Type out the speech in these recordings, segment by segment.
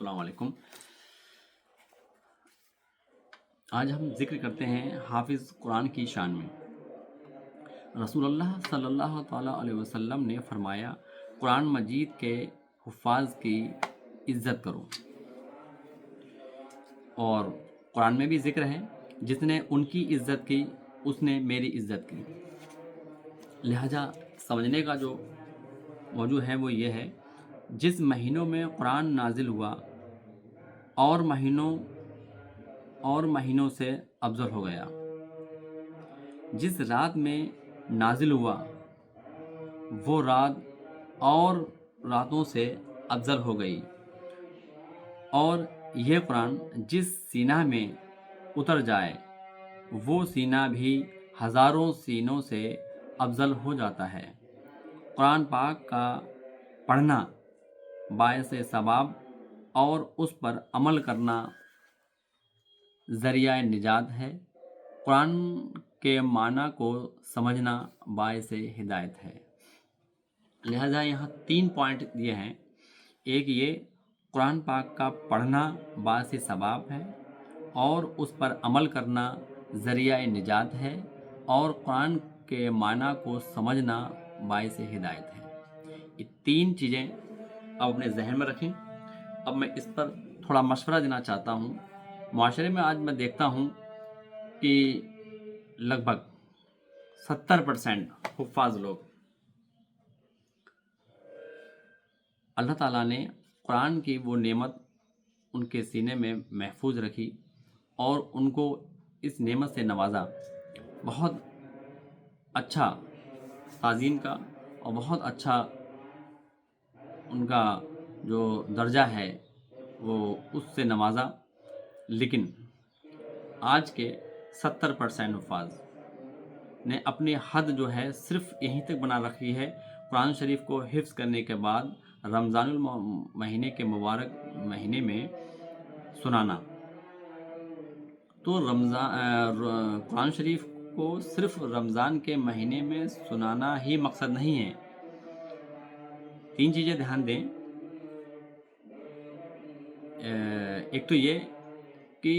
السلام علیکم۔ آج ہم ذکر کرتے ہیں حافظ قرآن کی شان میں۔ رسول اللہ صلی اللہ تعالیٰ علیہ وسلم نے فرمایا، قرآن مجید کے حفاظ کی عزت کرو۔ اور قرآن میں بھی ذکر ہے، جس نے ان کی عزت کی اس نے میری عزت کی۔ لہٰذا سمجھنے کا جو موضوع ہے وہ یہ ہے، جس مہینوں میں قرآن نازل ہوا اور مہینوں سے افضل ہو گیا، جس رات میں نازل ہوا وہ رات اور راتوں سے افضل ہو گئی، اور یہ قرآن جس سینہ میں اتر جائے وہ سینہ بھی ہزاروں سینوں سے افضل ہو جاتا ہے۔ قرآن پاک کا پڑھنا باعث ثواب اور اس پر عمل کرنا ذریعہ نجات ہے۔ قرآن کے معنی کو سمجھنا باعث ہدایت ہے۔ لہذا یہاں 3 پوائنٹ یہ ہیں۔ ایک یہ، قرآن پاک کا پڑھنا باعث ثواب ہے اور اس پر عمل کرنا ذریعہ نجات ہے، اور قرآن کے معنی کو سمجھنا باعث ہدایت ہے۔ یہ 3 چیزیں اب اپنے ذہن میں رکھیں۔ اب میں اس پر تھوڑا مشورہ دینا چاہتا ہوں۔ معاشرے میں آج میں دیکھتا ہوں کہ لگ بھگ 70% حفاظ لوگ، اللہ تعالیٰ نے قرآن کی وہ نعمت ان کے سینے میں محفوظ رکھی اور ان کو اس نعمت سے نوازا۔ بہت اچھا تعظیم کا اور بہت اچھا ان کا جو درجہ ہے وہ اس سے نوازا، لیکن آج کے 70% حفاظ نے اپنی حد جو ہے صرف یہیں تک بنا رکھی ہے، قرآن شریف کو حفظ کرنے کے بعد رمضان المہینے کے مبارک مہینے میں سنانا۔ تو قرآن شریف کو صرف رمضان کے مہینے میں سنانا ہی مقصد نہیں ہے۔ 3 چیزیں دھیان دیں۔ ایک تو یہ کہ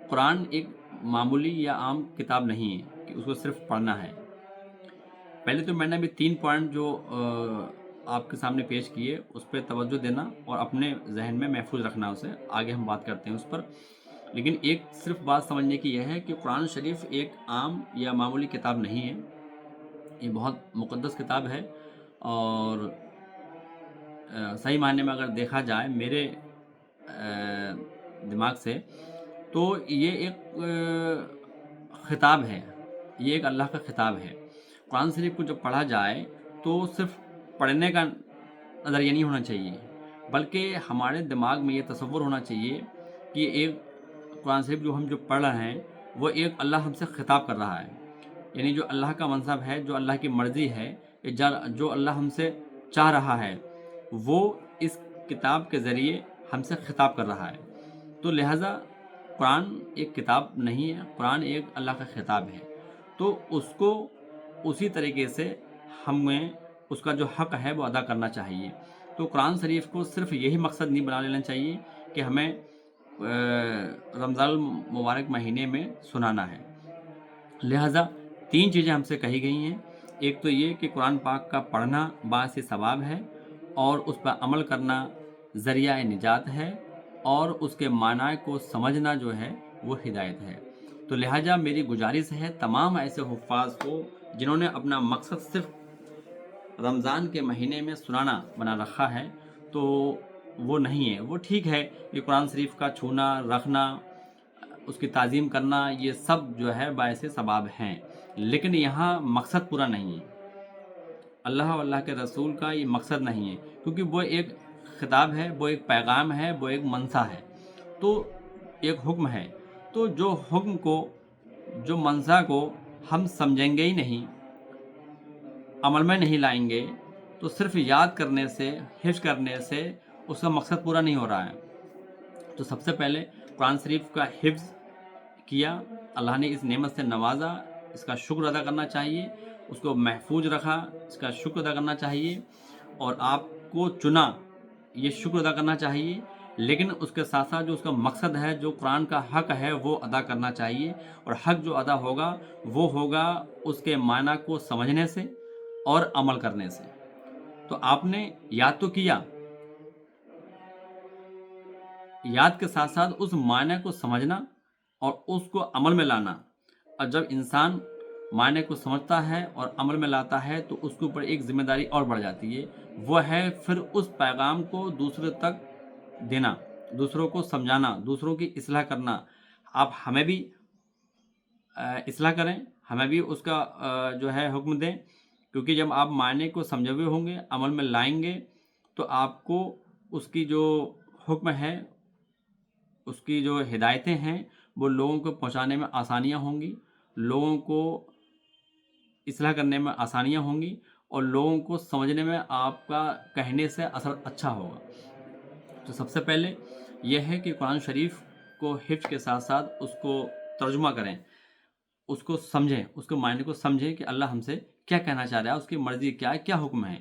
قرآن ایک معمولی یا عام کتاب نہیں ہے کہ اس کو صرف پڑھنا ہے۔ پہلے تو میں نے ابھی 3 پوائنٹ جو آپ کے سامنے پیش کیے اس پہ توجہ دینا اور اپنے ذہن میں محفوظ رکھنا، اسے آگے ہم بات کرتے ہیں اس پر۔ لیکن ایک صرف بات سمجھنے کی یہ ہے کہ قرآن شریف ایک عام یا معمولی کتاب نہیں ہے، یہ بہت مقدس کتاب ہے، اور صحیح معنی میں اگر دیکھا جائے میرے دماغ سے تو یہ ایک خطاب ہے، یہ ایک اللہ کا خطاب ہے۔ قرآن شریف کو جب پڑھا جائے تو صرف پڑھنے کا نظریہ نہیں ہونا چاہیے، بلکہ ہمارے دماغ میں یہ تصور ہونا چاہیے کہ ایک قرآن شریف جو ہم پڑھ رہے ہیں وہ ایک اللہ ہم سے خطاب کر رہا ہے، یعنی جو اللہ کا منصب ہے، جو اللہ کی مرضی ہے، جو اللہ ہم سے چاہ رہا ہے، وہ اس کتاب کے ذریعے ہم سے خطاب کر رہا ہے۔ تو لہٰذا قرآن ایک کتاب نہیں ہے، قرآن ایک اللہ کا خطاب ہے، تو اس کو اسی طریقے سے ہمیں اس کا جو حق ہے وہ ادا کرنا چاہیے۔ تو قرآن شریف کو صرف یہی مقصد نہیں بنا لینا چاہیے کہ ہمیں رمضان المبارک مہینے میں سنانا ہے۔ لہٰذا 3 چیزیں ہم سے کہی گئی ہیں۔ ایک تو یہ کہ قرآن پاک کا پڑھنا باعث ثواب ہے اور اس پر عمل کرنا ذریعہ نجات ہے، اور اس کے معنی کو سمجھنا جو ہے وہ ہدایت ہے۔ تو لہٰذا میری گزارش ہے تمام ایسے حفاظ کو جنہوں نے اپنا مقصد صرف رمضان کے مہینے میں سنانا بنا رکھا ہے، تو وہ نہیں ہے۔ وہ ٹھیک ہے کہ قرآن شریف کا چھونا، رکھنا، اس کی تعظیم کرنا، یہ سب جو ہے باعث ثواب ہیں، لیکن یہاں مقصد پورا نہیں ہے۔ اللہ و اللہ کے رسول کا یہ مقصد نہیں ہے، کیونکہ وہ ایک خطاب ہے، وہ ایک پیغام ہے، وہ ایک منصا ہے، تو ایک حکم ہے۔ تو جو حکم کو، جو منصا کو ہم سمجھیں گے ہی نہیں، عمل میں نہیں لائیں گے، تو صرف یاد کرنے سے، حفظ کرنے سے اس کا مقصد پورا نہیں ہو رہا ہے۔ تو سب سے پہلے قرآن شریف کا حفظ کیا، اللہ نے اس نعمت سے نوازا، اس کا شکر ادا کرنا چاہیے، اس کو محفوظ رکھا، اس کا شکر ادا کرنا چاہیے، اور آپ کو چنا، یہ شکر ادا کرنا چاہیے لیکن اس کے ساتھ ساتھ جو اس کا مقصد ہے، جو قرآن کا حق ہے وہ ادا کرنا چاہیے، اور حق جو ادا ہوگا وہ ہوگا اس کے معنی کو سمجھنے سے اور عمل کرنے سے۔ تو آپ نے یاد تو کیا، یاد کے ساتھ ساتھ اس معنی کو سمجھنا اور اس کو عمل میں لانا، اور جب انسان معنی کو سمجھتا ہے اور عمل میں لاتا ہے تو اس کے اوپر ایک ذمہ داری اور بڑھ جاتی ہے، وہ ہے پھر اس پیغام کو دوسرے تک دینا، دوسروں کو سمجھانا، دوسروں کی اصلاح کرنا۔ آپ ہمیں بھی اصلاح کریں، ہمیں بھی اس کا جو ہے حکم دیں، کیونکہ جب آپ معنی کو سمجھے ہوئے ہوں گے، عمل میں لائیں گے، تو آپ کو اس کی جو حکم ہے، اس کی جو ہدایتیں ہیں، وہ لوگوں کو پہنچانے میں آسانیاں ہوں گی، لوگوں کو اصلاح کرنے میں آسانیاں ہوں گی، اور لوگوں کو سمجھنے میں آپ کا کہنے سے اثر اچھا ہوگا۔ تو سب سے پہلے یہ ہے کہ قرآن شریف کو حفظ کے ساتھ ساتھ اس کو ترجمہ کریں، اس کو سمجھیں، اس کے معنی کو سمجھیں کہ اللہ ہم سے کیا کہنا چاہ رہا ہے، اس کی مرضی کیا ہے، کیا حکم ہے،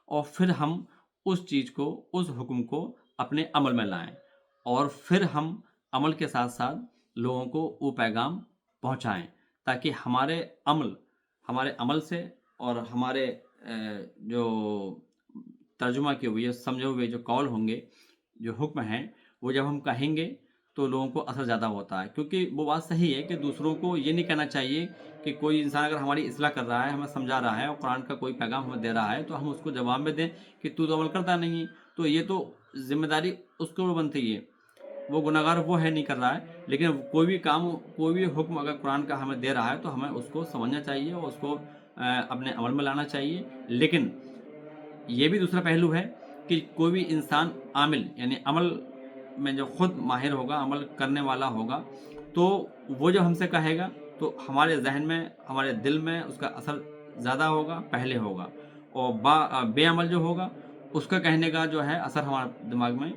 اور پھر ہم اس چیز کو، اس حکم کو اپنے عمل میں لائیں، اور پھر ہم عمل کے ساتھ ساتھ لوگوں کو وہ پیغام پہنچائیں، تاکہ ہمارے عمل سے اور ہمارے جو ترجمہ کیے ہوئے، سمجھے ہوئے جو قول ہوں گے، جو حکم ہیں، وہ جب ہم کہیں گے تو لوگوں کو اثر زیادہ ہوتا ہے۔ کیونکہ وہ بات صحیح ہے کہ دوسروں کو یہ نہیں کہنا چاہیے کہ کوئی انسان اگر ہماری اصلاح کر رہا ہے، ہمیں سمجھا رہا ہے اور قرآن کا کوئی پیغام ہمیں دے رہا ہے، تو ہم اس کو جواب میں دیں کہ تو عمل کرتا نہیں ہے، تو یہ تو ذمہ داری اس کو بنتی ہے، وہ گناہ گار وہ ہے، نہیں کر رہا ہے۔ لیکن کوئی بھی کام، کوئی بھی حکم اگر قرآن کا ہمیں دے رہا ہے تو ہمیں اس کو سمجھنا چاہیے اور اس کو اپنے عمل میں لانا چاہیے۔ لیکن یہ بھی دوسرا پہلو ہے کہ کوئی بھی انسان عامل، یعنی عمل میں جو خود ماہر ہوگا، عمل کرنے والا ہوگا، تو وہ جو ہم سے کہے گا تو ہمارے ذہن میں، ہمارے دل میں اس کا اثر زیادہ ہوگا، پہلے ہوگا، اور بے عمل جو ہوگا اس کا کہنے کا جو ہے اثر ہمارے دماغ میں،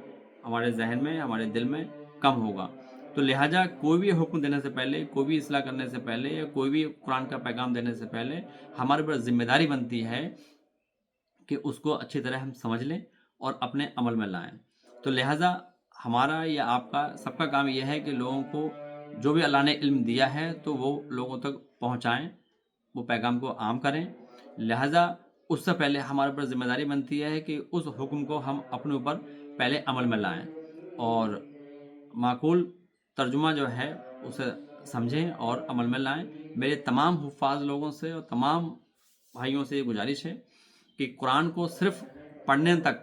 ہمارے ذہن میں، ہمارے دل میں کم ہوگا۔ تو لہٰذا کوئی بھی حکم دینے سے پہلے، کوئی بھی اصلاح کرنے سے پہلے، یا کوئی بھی قرآن کا پیغام دینے سے پہلے ہمارے اوپر ذمہ داری بنتی ہے کہ اس کو اچھی طرح ہم سمجھ لیں اور اپنے عمل میں لائیں۔ تو لہٰذا ہمارا یا آپ کا، سب کا کام یہ ہے کہ لوگوں کو جو بھی اللہ نے علم دیا ہے تو وہ لوگوں تک پہنچائیں، وہ پیغام کو عام کریں۔ لہٰذا اس سے پہلے ہمارے اوپر ذمہ داری بنتی ہے کہ اس حکم کو ہم اپنے اوپر پہلے عمل میں لائیں، اور معقول ترجمہ جو ہے اسے سمجھیں اور عمل میں لائیں۔ میرے تمام حفاظ لوگوں سے اور تمام بھائیوں سے یہ گزارش ہے کہ قرآن کو صرف پڑھنے تک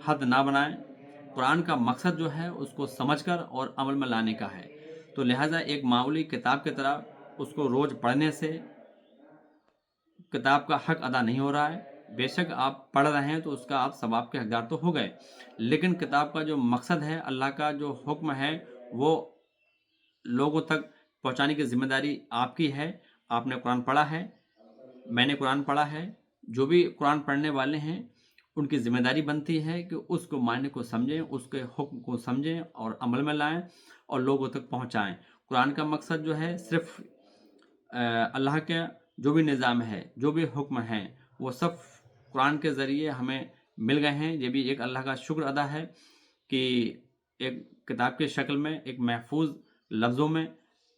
حد نہ بنائیں، قرآن کا مقصد جو ہے اس کو سمجھ کر اور عمل میں لانے کا ہے۔ تو لہٰذا ایک معمولی کتاب کی طرح اس کو روز پڑھنے سے کتاب کا حق ادا نہیں ہو رہا ہے۔ بے شک آپ پڑھ رہے ہیں تو اس کا آپ ثواب کے حقدار تو ہو گئے، لیکن کتاب کا جو مقصد ہے، اللہ کا جو حکم ہے، وہ لوگوں تک پہنچانے کی ذمہ داری آپ کی ہے۔ آپ نے قرآن پڑھا ہے، میں نے قرآن پڑھا ہے، جو بھی قرآن پڑھنے والے ہیں ان کی ذمہ داری بنتی ہے کہ اس کو معنی کو سمجھیں، اس کے حکم کو سمجھیں اور عمل میں لائیں اور لوگوں تک پہنچائیں۔ قرآن کا مقصد جو ہے صرف اللہ کے جو بھی نظام ہے، جو بھی حکم ہیں، وہ سب قرآن کے ذریعے ہمیں مل گئے ہیں۔ یہ بھی ایک اللہ کا شکر ادا ہے کہ ایک کتاب کی شکل میں، ایک محفوظ لفظوں میں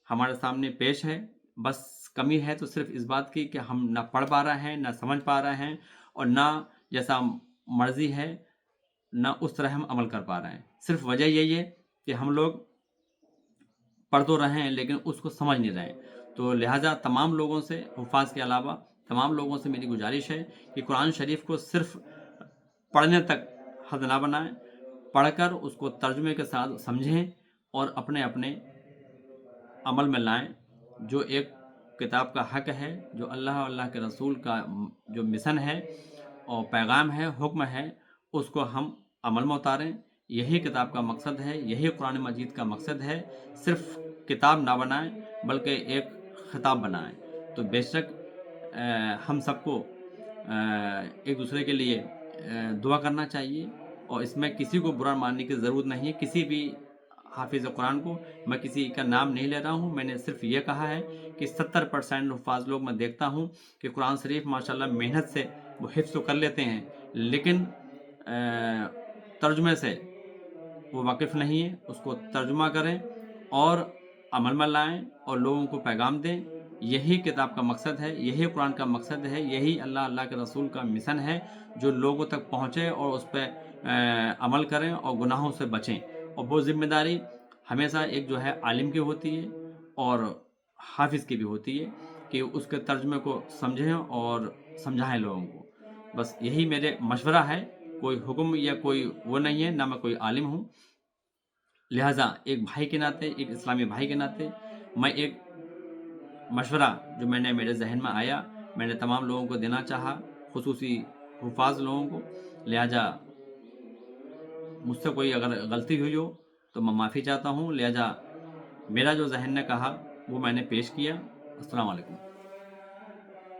ہمارے سامنے پیش ہے۔ بس کمی ہے تو صرف اس بات کی کہ ہم نہ پڑھ پا رہے ہیں، نہ سمجھ پا رہے ہیں، اور نہ جیسا مرضی ہے نہ اس طرح ہم عمل کر پا رہے ہیں۔ صرف وجہ یہی ہے کہ ہم لوگ پڑھ تو رہے ہیں لیکن اس کو سمجھ نہیں رہے۔ تو لہٰذا تمام لوگوں سے، حفاظ کے علاوہ تمام لوگوں سے میری گزارش ہے کہ قرآن شریف کو صرف پڑھنے تک حد نہ بنائیں، پڑھ کر اس کو ترجمے کے ساتھ سمجھیں اور اپنے اپنے عمل میں لائیں۔ جو ایک کتاب کا حق ہے، جو اللہ اور اللہ کے رسول کا جو مشن ہے اور پیغام ہے، حکم ہے، اس کو ہم عمل میں اتاریں۔ یہی کتاب کا مقصد ہے، یہی قرآن مجید کا مقصد ہے۔ صرف کتاب نہ بنائیں بلکہ ایک خطاب بنائیں۔ تو بے شک ہم سب کو ایک دوسرے کے لیے دعا کرنا چاہیے، اور اس میں کسی کو برا ماننے کی ضرورت نہیں ہے۔ کسی بھی حافظ قرآن کو میں کسی کا نام نہیں لے رہا ہوں، میں نے صرف یہ کہا ہے کہ 70% حفاظ لوگ میں دیکھتا ہوں کہ قرآن شریف ماشاءاللہ محنت سے وہ حفظ تو کر لیتے ہیں، لیکن ترجمے سے وہ واقف نہیں ہے اس کو ترجمہ کریں اور عمل میں لائیں اور لوگوں کو پیغام دیں. یہی کتاب کا مقصد ہے, یہی قرآن کا مقصد ہے, یہی اللہ کے رسول کا مشن ہے, جو لوگوں تک پہنچے اور اس پہ عمل کریں اور گناہوں سے بچیں. اور وہ ذمہ داری ہمیشہ ایک جو ہے عالم کی ہوتی ہے اور حافظ کی بھی ہوتی ہے کہ اس کے ترجمے کو سمجھیں اور سمجھائیں لوگوں کو. بس یہی میرے مشورہ ہے, کوئی حکم یا کوئی وہ نہیں ہے, نہ میں کوئی عالم ہوں. لہٰذا ایک بھائی کے ناطے, ایک اسلامی بھائی کے ناطے, میں ایک مشورہ جو میرے ذہن میں آیا میں نے تمام لوگوں کو دینا چاہا, خصوصی حفاظ لوگوں کو. لہٰذا مجھ سے کوئی اگر غلطی ہوئی ہو تو میں معافی چاہتا ہوں. لہٰذا میرا جو ذہن نے کہا وہ میں نے پیش کیا. السلام علیکم.